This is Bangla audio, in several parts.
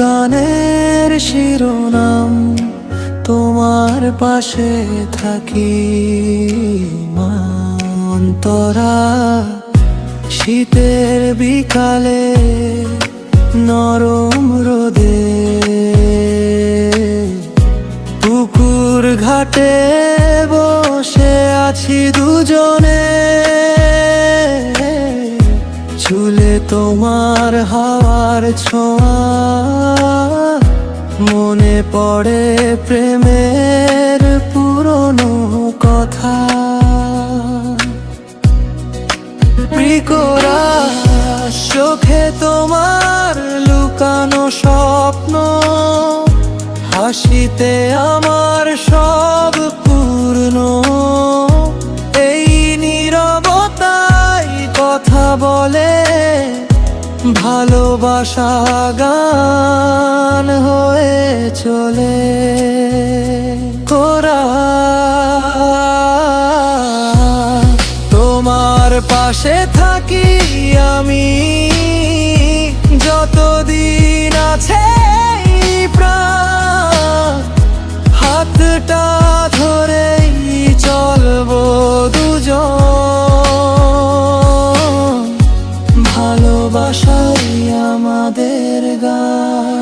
গানের শিরোনাম তোমার পাশে থাকি মা। অন্তরা শীতের বিকালে নরম রোদে পুকুর ঘাটে বসে আছি দুজনে, চুলে তোমার হাওয়ার ছোঁয়া, মনে পড়ে প্রেমের পুরনো কথা। প্রিকরা চোখে তোমার লুকানো স্বপ্ন, হাসিতে আমার সব পূর্ণ। এই নীরবতাই কথা বলে, ভালোবাসা গান হয়ে চলে। কোরা তোমার পাশে থাকি আমি যতদিন আছে প্রাণ, হাতটা ধরেই চলবো দুজন, ভালোবাসাই আমাদের গান।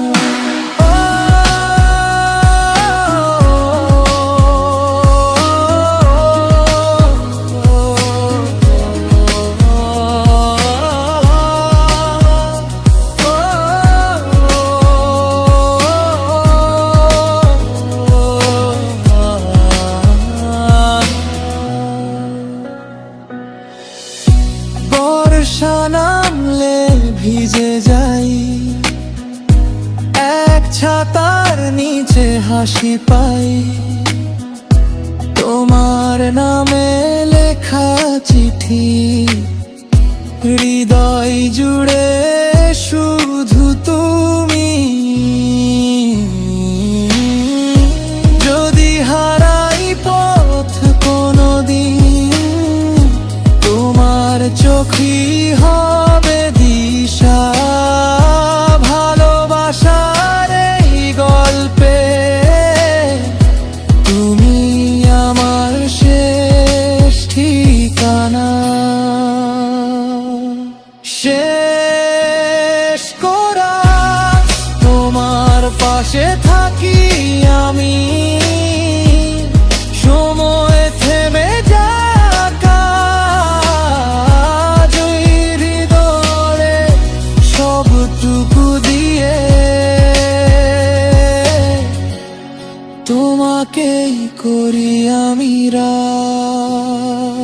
বর্ষা নামলে ভিজে যাই, এক ছাতার নিচে হাসি পাই। তোমার নামে লেখা চিঠি হৃদয় জুড়ে শুধু তুমি। যদি হারাই পথ কোনোদিন, তোমার চোখই হবে দিশা। ভালোবাসার এই গল্পে তুমি আমার শেষ ঠিকানা। শেষ করা তোমার পাশে থাকি আমি, সময় থেমে যাকা হৃদয়ে সবটুকু দিয়ে তোমাকেই করি আমি রাত।